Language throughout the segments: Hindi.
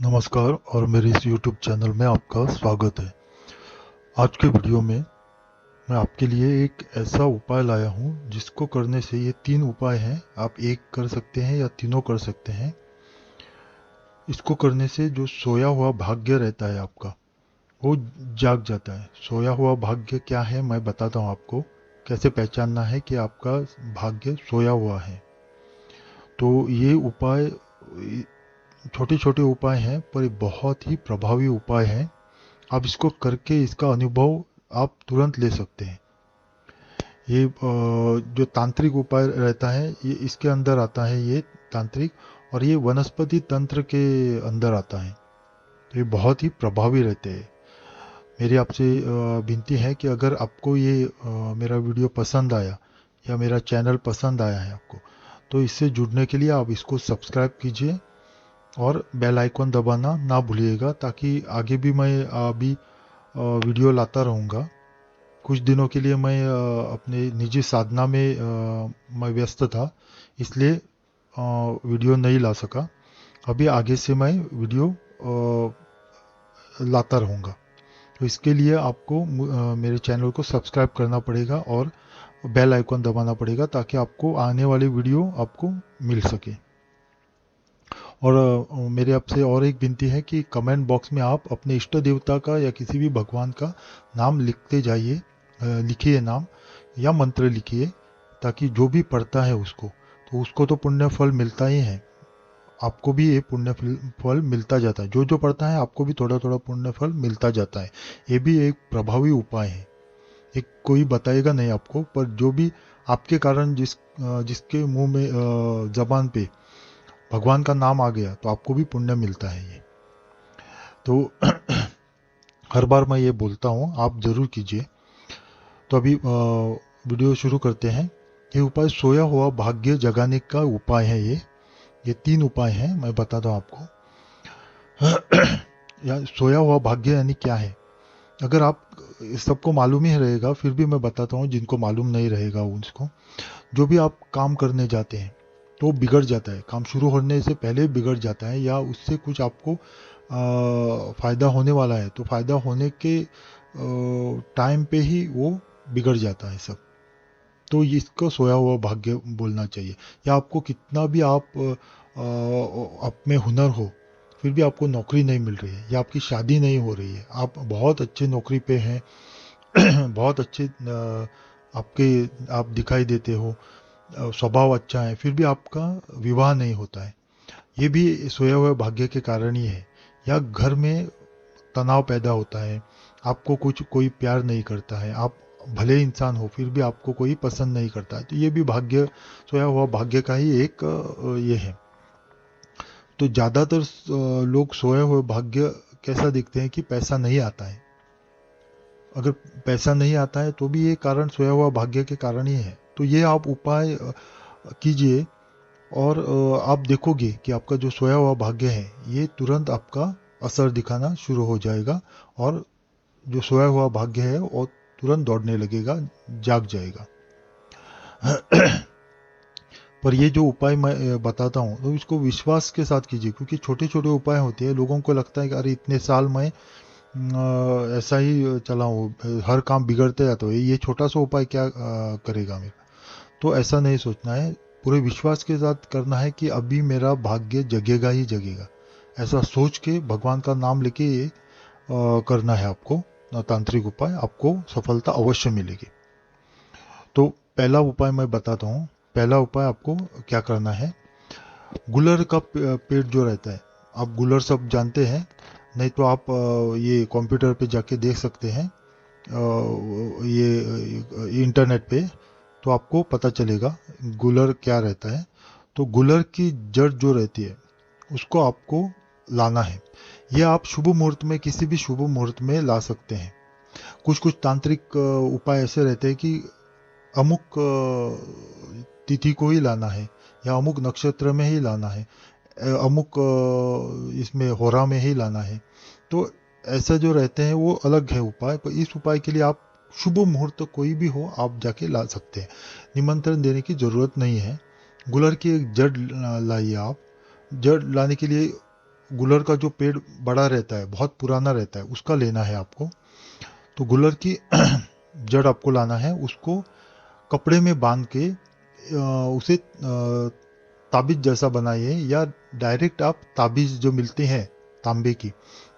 नमस्कार और मेरे इस YouTube चैनल में आपका स्वागत है। आज के वीडियो में मैं आपके लिए एक ऐसा उपाय लाया हूँ जिसको करने से ये 3 उपाय हैं, आप एक कर सकते हैं या तीनों कर सकते हैं। इसको करने से जो सोया हुआ भाग्य रहता है आपका, वो जाग जाता है। सोया हुआ भाग्य क्या है मैं बताता हूँ आपको, कैसे पहचानना है कि आपका भाग्य सोया हुआ है। तो ये उपाय छोटे छोटे उपाय हैं पर ये बहुत ही प्रभावी उपाय हैं। आप इसको करके इसका अनुभव आप तुरंत ले सकते हैं। ये जो तांत्रिक उपाय रहता है ये इसके अंदर आता है, ये तांत्रिक, और ये वनस्पति तंत्र के अंदर आता है। तो ये बहुत ही प्रभावी रहते हैं। मेरी आपसे विनती है कि अगर आपको ये मेरा वीडियो पसंद आया या मेरा चैनल पसंद आया है आपको, तो इससे जुड़ने के लिए आप इसको सब्सक्राइब कीजिए और बेल आइकन दबाना ना भूलिएगा, ताकि आगे भी मैं अभी वीडियो लाता रहूँगा। कुछ दिनों के लिए मैं अपने निजी साधना में मैं व्यस्त था, इसलिए वीडियो नहीं ला सका। अभी आगे से मैं वीडियो लाता रहूँगा। तो इसके लिए आपको मेरे चैनल को सब्सक्राइब करना पड़ेगा और बेल आइकन दबाना पड़ेगा, ताकि आपको आने वाली वीडियो आपको मिल सके। और मेरे आपसे और एक विनती है कि कमेंट बॉक्स में आप अपने इष्ट देवता का या किसी भी भगवान का नाम लिखते जाइए, लिखिए नाम या मंत्र लिखिए, ताकि जो भी पढ़ता है उसको तो पुण्य फल मिलता ही है। आपको भी ये पुण्य फल मिलता जाता है। जो जो पढ़ता है आपको भी थोड़ा थोड़ा पुण्य फल मिलता जाता है। ये भी एक प्रभावी उपाय है। एक कोई बताएगा नहीं आपको, पर जो भी आपके कारण जिसके मुंह में जबान पे भगवान का नाम आ गया, तो आपको भी पुण्य मिलता है ये। तो हर बार मैं ये बोलता हूँ, आप जरूर कीजिए। तो अभी वीडियो शुरू करते हैं। ये उपाय सोया हुआ भाग्य जगाने का उपाय है। ये 3 उपाय हैं, मैं बताता हूँ आपको। या सोया हुआ भाग्य यानी क्या है, अगर आप सबको मालूम ही रहेगा, फिर भी मैं बताता हूँ जिनको मालूम नहीं रहेगा उसको। जो भी आप काम करने जाते हैं तो बिगड़ जाता है, काम शुरू होने से पहले बिगड़ जाता है, या उससे कुछ आपको फायदा होने वाला है तो फायदा होने के टाइम पे ही वो बिगड़ जाता है सब। तो इसको सोया हुआ भाग्य बोलना चाहिए। या आपको कितना भी आप में हुनर हो, फिर भी आपको नौकरी नहीं मिल रही है, या आपकी शादी नहीं हो रही है, आप बहुत अच्छे नौकरी पे हैं, बहुत अच्छे आपके आप दिखाई देते हो, स्वभाव अच्छा है, फिर भी आपका विवाह नहीं होता है, ये भी सोया हुए भाग्य के कारण ही है। या घर में तनाव पैदा होता है, आपको कुछ कोई प्यार नहीं करता है, आप भले इंसान हो फिर भी आपको कोई पसंद नहीं करता है, तो ये भी भाग्य, सोया हुआ भाग्य का ही एक ये है। तो ज़्यादातर लोग सोए हुए भाग्य कैसा दिखते हैं कि पैसा नहीं आता है। अगर पैसा नहीं आता है तो भी ये कारण सोया हुआ भाग्य के कारण ही है। तो ये आप उपाय कीजिए और आप देखोगे कि आपका जो सोया हुआ भाग्य है ये तुरंत आपका असर दिखाना शुरू हो जाएगा, और जो सोया हुआ भाग्य है वो तुरंत दौड़ने लगेगा, जाग जाएगा। पर ये जो उपाय मैं बताता हूँ तो इसको विश्वास के साथ कीजिए, क्योंकि छोटे छोटे उपाय होते हैं। लोगों को लगता है कि अरे इतने साल मैं ऐसा ही चला हूँ, हर काम बिगड़ते जाता है, ये छोटा सा उपाय क्या करेगा मेरा। तो ऐसा नहीं सोचना है, पूरे विश्वास के साथ करना है कि अभी मेरा भाग्य जगेगा ही जगेगा। ऐसा सोच के भगवान का नाम लेके ये करना है आपको। तांत्रिक उपाय आपको सफलता अवश्य मिलेगी। तो पहला उपाय मैं बताता हूँ। पहला उपाय आपको क्या करना है, गुलर का पेड़ जो रहता है, आप गुलर सब जानते हैं, नहीं तो आप ये कंप्यूटर पे जाके देख सकते हैं, ये इंटरनेट पे, तो आपको पता चलेगा गुलर क्या रहता है। तो गुलर की जड़ जो रहती है उसको आपको लाना है। ये आप शुभ मुहूर्त में, किसी भी शुभ मुहूर्त में ला सकते हैं। कुछ कुछ तांत्रिक उपाय ऐसे रहते हैं कि अमुक तिथि को ही लाना है, या अमुक नक्षत्र में ही लाना है, अमुक इसमें होरा में ही लाना है। तो ऐसा जो रहते हैं वो अलग है उपाय, पर इस उपाय के लिए आप शुभ मुहूर्त कोई भी हो आप जाके ला सकते हैं, निमंत्रण देने की ज़रूरत नहीं है। गुलर की एक जड़ लाइए आप। जड़ लाने के लिए गुलर का जो पेड़ बड़ा रहता है, बहुत पुराना रहता है, उसका लेना है आपको। तो गुलर की जड़ आपको लाना है, उसको कपड़े में बांध के उसे ताबीज जैसा बनाइए, या डायरेक्ट आप ताबीज जो मिलते हैं तांबे की,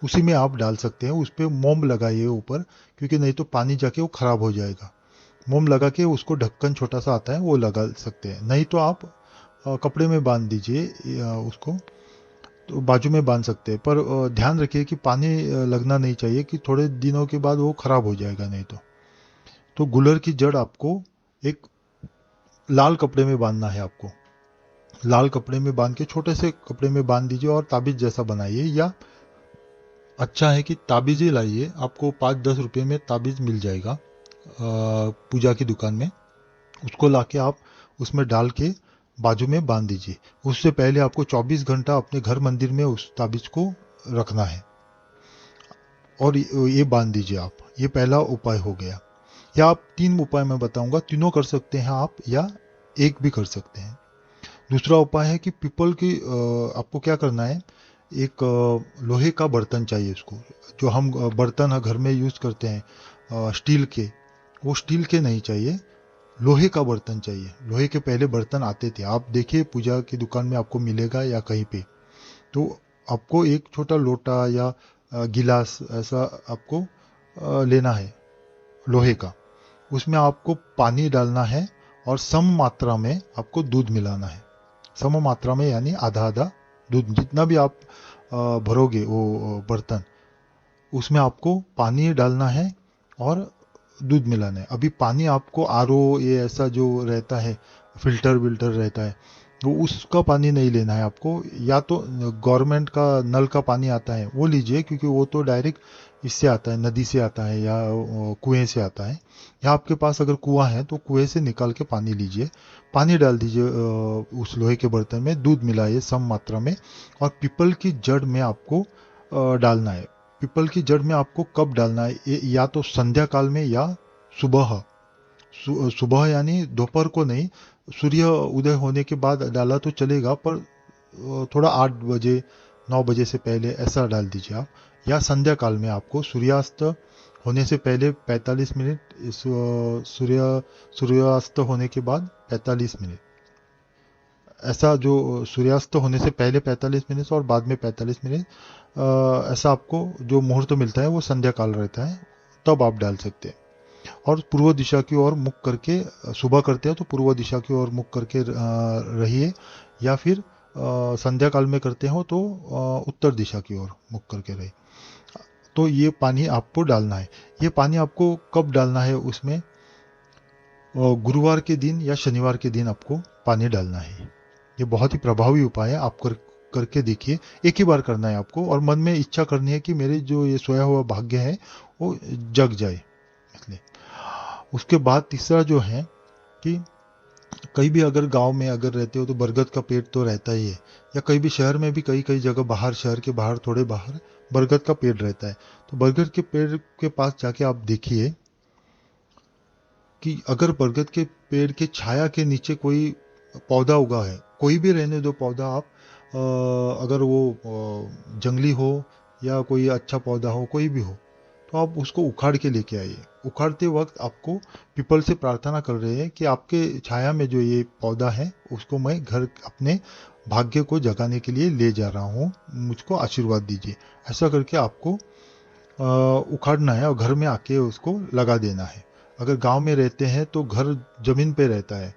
उसी में आप डाल सकते हैं। उस पर मोम लगाइए ऊपर, क्योंकि नहीं तो पानी जाके वो खराब हो जाएगा। मोम लगा के उसको ढक्कन छोटा सा आता है वो लगा सकते हैं, नहीं तो आप कपड़े में बांध दीजिए उसको, तो बाजू में बांध सकते हैं। पर ध्यान रखिए कि पानी लगना नहीं चाहिए, कि थोड़े दिनों के बाद वो खराब हो जाएगा नहीं तो गुलर की जड़ आपको एक लाल कपड़े में बांधना है आपको। लाल कपड़े में बांध के, छोटे से कपड़े में बांध दीजिए और ताबीज जैसा बनाइए। या अच्छा है कि ताबीज ही लाइए, आपको 5-10 रुपये में ताबीज मिल जाएगा पूजा की दुकान में। उसको लाके आप उसमें डाल के बाजू में बांध दीजिए। उससे पहले आपको 24 घंटा अपने घर मंदिर में उस ताबीज को रखना है, और ये बांध दीजिए आप। ये पहला उपाय हो गया। या आप 3 उपाय मैं बताऊंगा, तीनों कर सकते हैं आप, या एक भी कर सकते हैं। दूसरा उपाय है कि पीपल की आपको क्या करना है, एक लोहे का बर्तन चाहिए उसको। जो हम बर्तन घर में यूज़ करते हैं स्टील के, वो स्टील के नहीं चाहिए, लोहे का बर्तन चाहिए। लोहे के पहले बर्तन आते थे, आप देखिए पूजा की दुकान में आपको मिलेगा या कहीं पे। तो आपको एक छोटा लोटा या गिलास ऐसा आपको लेना है लोहे का। उसमें आपको पानी डालना है, और सम मात्रा में आपको दूध मिलाना है। सम मात्रा में यानी आधा आधा दूध, जितना भी आप भरोगे वो बर्तन, उसमें आपको पानी डालना है और दूध मिलाना है। अभी पानी आपको आरओ ये ऐसा जो रहता है, फिल्टर विल्टर रहता है, वो उसका पानी नहीं लेना है आपको। या तो गवर्नमेंट का नल का पानी आता है वो लीजिए, क्योंकि वो तो डायरेक्ट इससे आता है, नदी से आता है या कुएं से आता है। या आपके पास अगर कुआं है तो कुएं से निकाल के पानी लीजिए। पानी डाल दीजिए उस लोहे के बर्तन में, दूध मिलाइए सम मात्रा में, और पीपल की जड़ में आपको डालना है। पीपल की जड़ में आपको कब डालना है, या तो संध्या काल में या सुबह। सुबह यानी दोपहर को नहीं, सूर्य उदय होने के बाद डाला तो चलेगा, पर थोड़ा 8 बजे 9 बजे से पहले ऐसा डाल दीजिए आप। या संध्या काल में आपको सूर्यास्त होने से पहले 45 मिनट, सूर्यास्त होने के बाद 45 मिनट, ऐसा जो सूर्यास्त होने से पहले 45 मिनट और बाद में 45 मिनट, ऐसा आपको जो मुहूर्त मिलता है वो संध्या काल रहता है, तब आप डाल सकते हैं। और पूर्व दिशा की ओर मुख करके, सुबह करते हैं तो पूर्व दिशा की ओर मुख करके रहिए, या फिर संध्या काल में करते हो तो उत्तर दिशा की ओर मुख करके रहिए। तो ये पानी आपको डालना है। ये पानी आपको कब डालना है, उसमें गुरुवार के दिन या शनिवार के दिन आपको पानी डालना है। ये बहुत ही प्रभावी उपाय है, आप करके देखिए। एक ही बार करना है आपको, और मन में इच्छा करनी है कि मेरे जो ये सोया हुआ भाग्य है वो जग जाए, इसलिए। उसके बाद तीसरा जो है कि कहीं भी अगर गांव में अगर रहते हो तो बरगद का पेड़ तो रहता ही है, या कहीं भी शहर में भी कई कई जगह बाहर, शहर के बाहर थोड़े बाहर बरगद का पेड़ रहता है। तो बरगद के पेड़ के पास जाके आप देखिए कि अगर बरगद के पेड़ के छाया के नीचे कोई पौधा उगा है, कोई भी रहने दो पौधा आप, अगर वो जंगली हो या कोई अच्छा पौधा हो, कोई भी हो, तो आप उसको उखाड़ के लेके आइए। उखाड़ते वक्त आपको पीपल से प्रार्थना कर रहे हैं कि आपके छाया में जो ये पौधा है उसको मैं घर अपने भाग्य को जगाने के लिए ले जा रहा हूँ, मुझको आशीर्वाद दीजिए। ऐसा करके आपको उखाड़ना है और घर में आके उसको लगा देना है। अगर गांव में रहते हैं तो घर जमीन पे रहता है,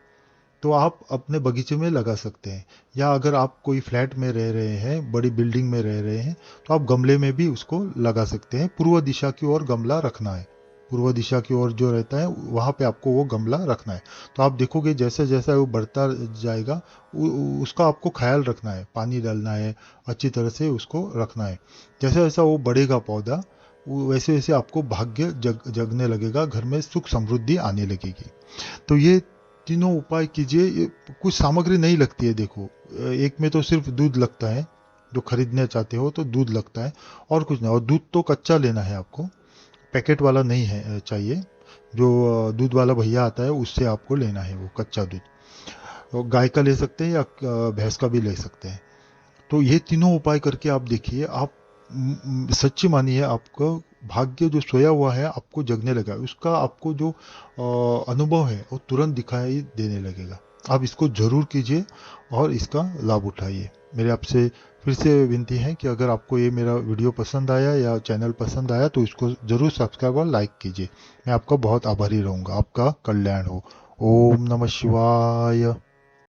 तो आप अपने बगीचे में लगा सकते हैं। या अगर आप कोई फ्लैट में रह रहे हैं, बड़ी बिल्डिंग में रह रहे हैं, तो आप गमले में भी उसको लगा सकते हैं। पूर्व दिशा की ओर गमला रखना है, पूर्व दिशा की ओर जो रहता है वहाँ पे आपको वो गमला रखना है। तो आप देखोगे जैसे जैसे वो बढ़ता जाएगा, उसका आपको ख्याल रखना है, पानी डालना है, अच्छी तरह से उसको रखना है। जैसे जैसा वो बढ़ेगा पौधा, वैसे वैसे आपको भाग्य जगने लगेगा, घर में सुख समृद्धि आने लगेगी। तो ये तीनों उपाय कीजिए। कुछ सामग्री नहीं लगती है, देखो एक में तो सिर्फ दूध लगता है, जो खरीदने चाहते हो तो दूध लगता है, और कुछ नहीं। और दूध तो कच्चा लेना है आपको, पैकेट वाला नहीं है चाहिए। जो दूध वाला भैया आता है उससे आपको लेना है वो कच्चा दूध। तो गाय का ले सकते हैं या भैंस का भी ले सकते हैं। तो ये तीनों उपाय करके आप देखिए, आप सच्ची मानिए, आपका भाग्य जो सोया हुआ है आपको जगने लगा, उसका आपको जो अनुभव है वो तुरंत दिखाई देने लगेगा। आप इसको जरूर कीजिए और इसका लाभ उठाइए। मेरे आपसे फिर से विनती है कि अगर आपको ये मेरा वीडियो पसंद आया या चैनल पसंद आया तो इसको जरूर सब्सक्राइब और लाइक कीजिए। मैं आपका बहुत आभारी रहूँगा। आपका कल्याण हो। ओम नमः शिवाय।